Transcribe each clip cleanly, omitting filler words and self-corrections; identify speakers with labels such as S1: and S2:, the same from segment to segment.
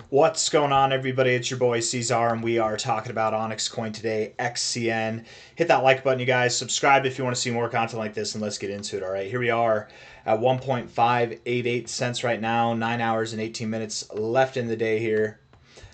S1: What's going on, everybody? It's your boy C-Zar, and we are talking about OnyxCoin today, XCN. Hit that like button, you guys. Subscribe if you want to see more content like this, and let's get into it. All right, here we are at 1.588 cents right now, 9 hours and 18 minutes left in the day here.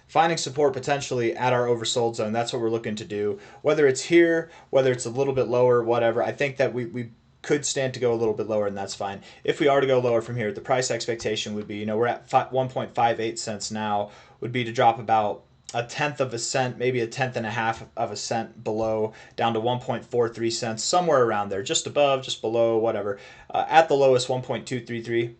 S1: Finding support potentially at our oversold zone. That's what we're looking to do. Whether it's here, whether it's a little bit lower, whatever. I think that we could stand to go a little bit lower, and that's fine. If we are to go lower from here, the price expectation would be, we're at 1.58 cents now, would be to drop about a tenth of a cent, maybe a tenth and a half of a cent below, down to 1.43 cents, somewhere around there, just above, just below, whatever. At the lowest, 1.233.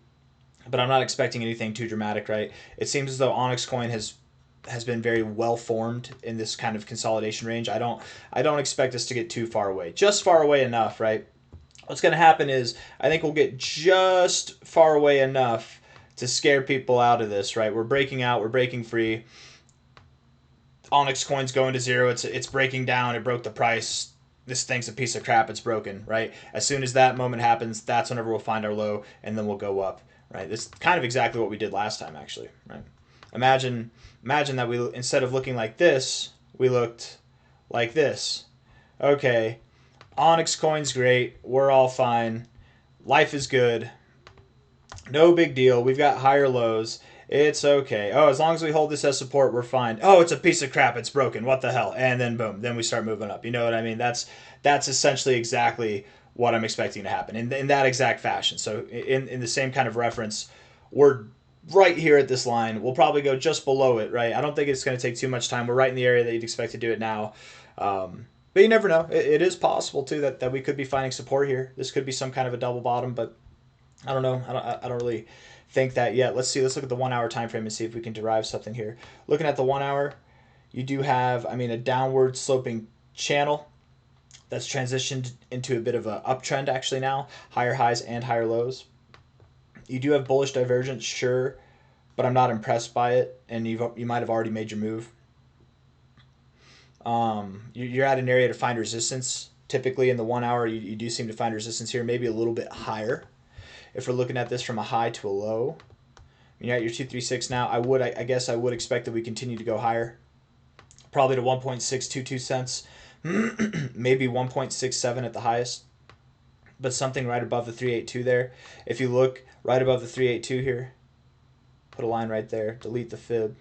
S1: But I'm not expecting anything too dramatic, right? It seems as though OnyxCoin has been very well formed in this kind of consolidation range. I don't expect us to get too far away. Just far away enough, right? What's going to happen is I think we'll get just far away enough to scare people out of this, right? We're breaking out, we're breaking free. OnyxCoin's going to zero. It's breaking down. It broke the price. This thing's a piece of crap. It's broken, right? As soon as that moment happens, that's whenever we'll find our low, and then we'll go up, right? This is kind of exactly what we did last time, actually, right? Imagine that we, instead of looking like this, we looked like this. Okay, OnyxCoin's great. We're all fine. Life is good. No big deal. We've got higher lows. It's okay. Oh, as long as we hold this as support, we're fine. Oh, it's a piece of crap. It's broken. What the hell? And then boom, then we start moving up. You know what I mean? That's essentially exactly what I'm expecting to happen in that exact fashion. So in the same kind of reference, we're right here at this line. We'll probably go just below it, right? I don't think it's going to take too much time. We're right in the area that you'd expect to do it now. But you never know. It is possible, too, that we could be finding support here. This could be some kind of a double bottom, but I don't know. I don't really think that yet. Let's see. Let's look at the 1 hour time frame and see if we can derive something here. Looking at the 1 hour, you do have, a downward sloping channel that's transitioned into a bit of an uptrend actually now. Higher highs and higher lows. You do have bullish divergence, sure, but I'm not impressed by it, and you might have already made your move. You're at an area to find resistance. Typically in the 1 hour, you do seem to find resistance here, maybe a little bit higher. If we're looking at this from a high to a low, you're at your 236 now. I guess I would expect that we continue to go higher, probably to 1.622 cents, maybe 1.67 at the highest, but something right above the 382 there. If you look right above the 382 here, put a line right there, delete the fib.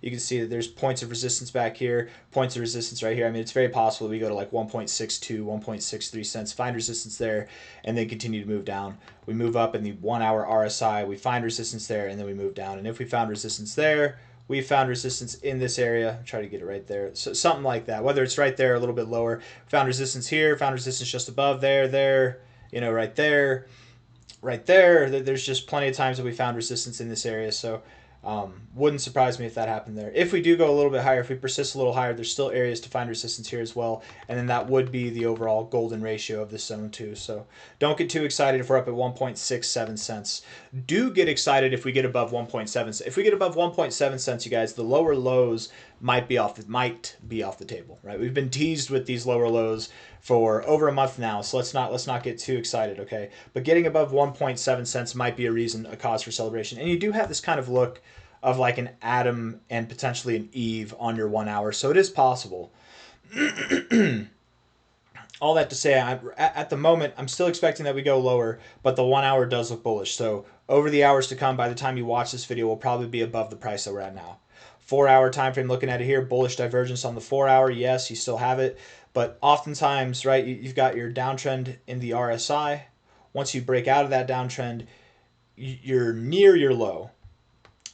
S1: You can see that there's points of resistance back here, points of resistance right here. It's very possible we go to like 1.62, 1.63 cents, find resistance there, and then continue to move down. We move up in the 1 hour RSI, we find resistance there, and then we move down. And if we found resistance there, we found resistance in this area. Try to get it right there. So something like that, whether it's right there, a little bit lower. Found resistance here, found resistance just above there, right there, right there. There's just plenty of times that we found resistance in this area. So wouldn't surprise me if that happened there. If we do go a little bit higher, if we persist a little higher, there's still areas to find resistance here as well, and then that would be the overall golden ratio of this zone too. So don't get too excited if we're up at 1.67 cents. Do get excited if we get above 1.7 cents. If we get above 1.7 cents, you guys, the lower lows might be off the table, right? We've been teased with these lower lows for over a month now, so let's not get too excited, okay? But getting above 1.7 cents might be a cause for celebration. And you do have this kind of look of like an Adam and potentially an Eve on your 1 hour, so it is possible. All that to say, at the moment, I'm still expecting that we go lower, but the 1 hour does look bullish. So over the hours to come, by the time you watch this video, we'll probably be above the price that we're at now. 4 hour time frame, looking at it here, bullish divergence on the 4 hour. Yes, you still have it, but oftentimes, right, you've got your downtrend in the RSI. Once you break out of that downtrend, you're near your low,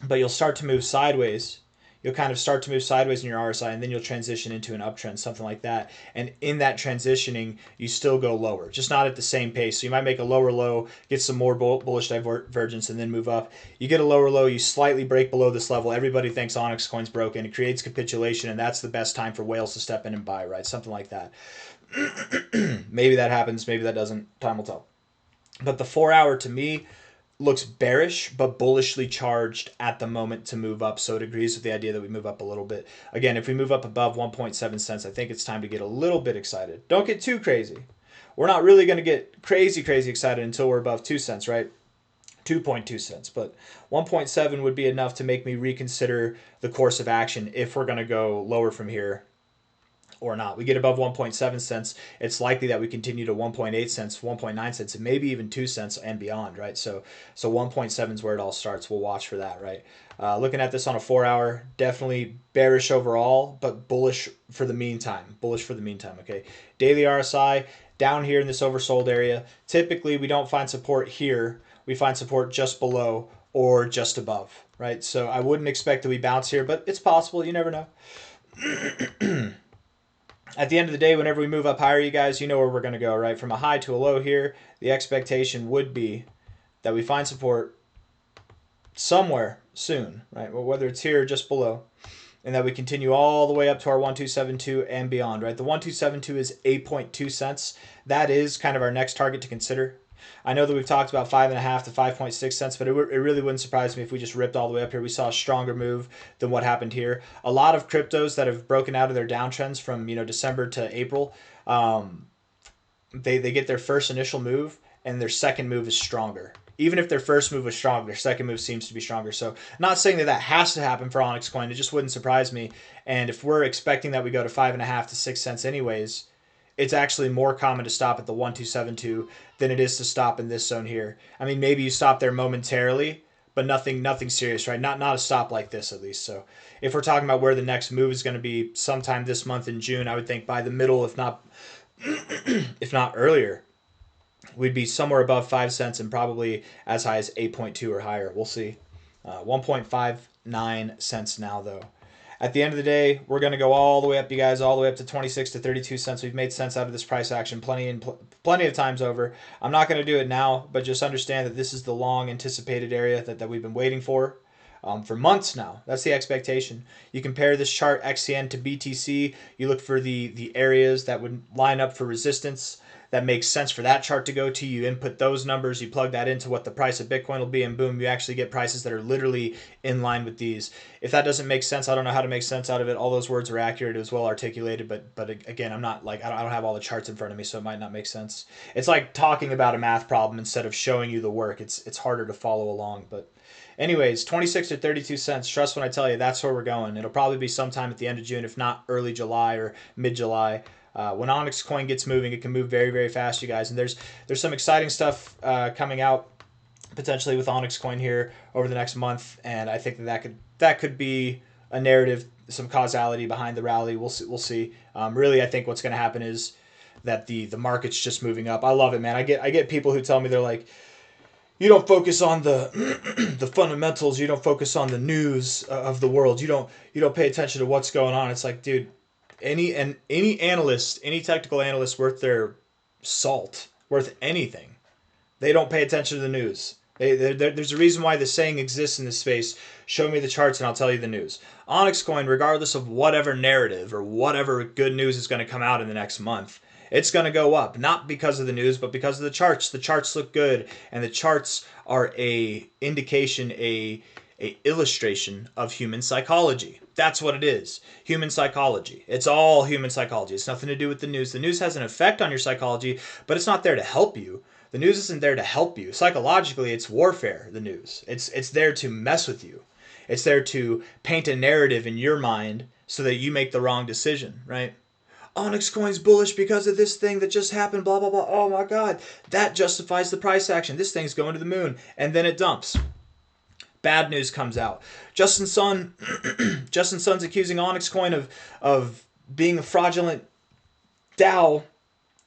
S1: but you'll start to move sideways. You'll kind of start to move sideways in your RSI, and then you'll transition into an uptrend, something like that. And in that transitioning, you still go lower, just not at the same pace. So you might make a lower low, get some more bullish divergence, and then move up. You get a lower low, you slightly break below this level. Everybody thinks OnyxCoin's broken. It creates capitulation, and that's the best time for whales to step in and buy, right? Something like that. Maybe that happens. Maybe that doesn't. Time will tell. But the 4 hour, to me, looks bearish but bullishly charged at the moment to move up, so it agrees with the idea that we move up a little bit. Again, if we move up above 1.7 cents, I think it's time to get a little bit excited. Don't get too crazy. We're not really going to get crazy excited until we're above 2 cents, right? 2.2 cents, but 1.7 would be enough to make me reconsider the course of action if we're going to go lower from here or not. We get above 1.7 cents, it's likely that we continue to 1.8 cents, 1.9 cents, and maybe even 2 cents and beyond, right? So 1.7 is where it all starts. We'll watch for that, right? Looking at this on a 4-hour, definitely bearish overall, but bullish for the meantime. Bullish for the meantime, okay? Daily RSI, down here in this oversold area. Typically, we don't find support here. We find support just below or just above, right? So I wouldn't expect that we bounce here, but it's possible. You never know. At the end of the day, whenever we move up higher, you guys, you know where we're going to go, right? From a high to a low here, the expectation would be that we find support somewhere soon, right? Well, whether it's here or just below, and that we continue all the way up to our 1272 and beyond, right? The 1272 is 8.2 cents. That is kind of our next target to consider. I know that we've talked about 5.5 to 5.6 cents, but it really wouldn't surprise me if we just ripped all the way up here. We saw a stronger move than what happened here. A lot of cryptos that have broken out of their downtrends from December to April, they get their first initial move, and their second move is stronger. Even if their first move was strong, their second move seems to be stronger. So not saying that has to happen for OnyxCoin. It just wouldn't surprise me. And if we're expecting that we go to 5.5 to 6 cents anyways, it's actually more common to stop at the 1272 than it is to stop in this zone here. I mean, maybe you stop there momentarily, but nothing serious, right? Not a stop like this, at least. So if we're talking about where the next move is going to be sometime this month in June, I would think by the middle, if not earlier, we'd be somewhere above 5 cents and probably as high as 8.2 or higher. We'll see. 1.59 cents now, though. At the end of the day, we're going to go all the way up, you guys, all the way up to 26 to 32 cents. We've made sense out of this price action plenty of times over. I'm not going to do it now, but just understand that this is the long anticipated area that we've been waiting for months now. That's the expectation. You compare this chart XCN to BTC. You look for the areas that would line up for resistance. That makes sense for that chart to go to. You input those numbers, you plug that into what the price of Bitcoin will be, and boom, you actually get prices that are literally in line with these. If that doesn't make sense, I don't know how to make sense out of it. All those words are accurate, as well articulated, but again, I'm not like, I don't have all the charts in front of me, so it might not make sense. It's like talking about a math problem instead of showing you the work. It's harder to follow along, but anyways, 26 to 32 cents. Trust when I tell you, that's where we're going. It'll probably be sometime at the end of June, if not early July or mid-July. When OnyxCoin gets moving, it can move very, very fast, you guys. And there's some exciting stuff coming out potentially with OnyxCoin here over the next month, and I think that could be a narrative, some causality behind the rally. We'll see. Really, I think what's going to happen is that the market's just moving up. I love it, man. I get people who tell me, they're like, you don't focus on the the fundamentals. You don't focus on the news of the world. You don't pay attention to what's going on. It's like, dude. Any analyst, any technical analyst worth their salt, worth anything, they don't pay attention to the news. There's a reason why the saying exists in this space. Show me the charts and I'll tell you the news. OnyxCoin, regardless of whatever narrative or whatever good news is going to come out in the next month, it's going to go up. Not because of the news, but because of the charts. The charts look good, and the charts are a indication, a illustration of human psychology. That's what it is. Human psychology. It's all human psychology. It's nothing to do with the news. The news has an effect on your psychology, but it's not there to help you. The news isn't there to help you. Psychologically, it's warfare, the news. It's there to mess with you. It's there to paint a narrative in your mind so that you make the wrong decision, right? OnyxCoin's bullish because of this thing that just happened, blah, blah, blah. Oh my God. That justifies the price action. This thing's going to the moon. And then it dumps. Bad news comes out. Justin Sun's accusing OnyxCoin of being a fraudulent DAO,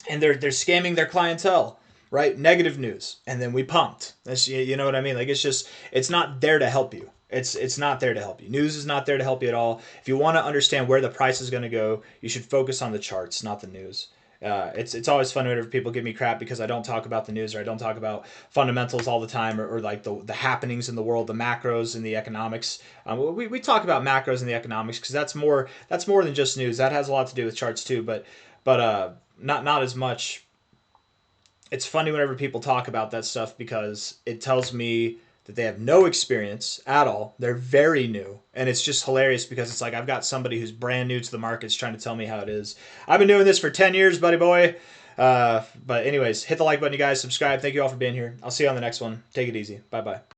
S1: and they're scamming their clientele, right? Negative news, and then we pumped. That's, you know what I mean? Like, it's not there to help you. It's not there to help you. News is not there to help you at all. If you want to understand where the price is going to go, you should focus on the charts, not the news. It's always fun whenever people give me crap because I don't talk about the news, or I don't talk about fundamentals all the time, or like the happenings in the world, the macros and the economics. We talk about macros and the economics because that's more than just news. That has a lot to do with charts too, but not as much. It's funny whenever people talk about that stuff because it tells me that they have no experience at all. They're very new. And it's just hilarious because it's like I've got somebody who's brand new to the markets trying to tell me how it is. I've been doing this for 10 years, buddy boy. But anyways, hit the like button, you guys. Subscribe. Thank you all for being here. I'll see you on the next one. Take it easy. Bye-bye.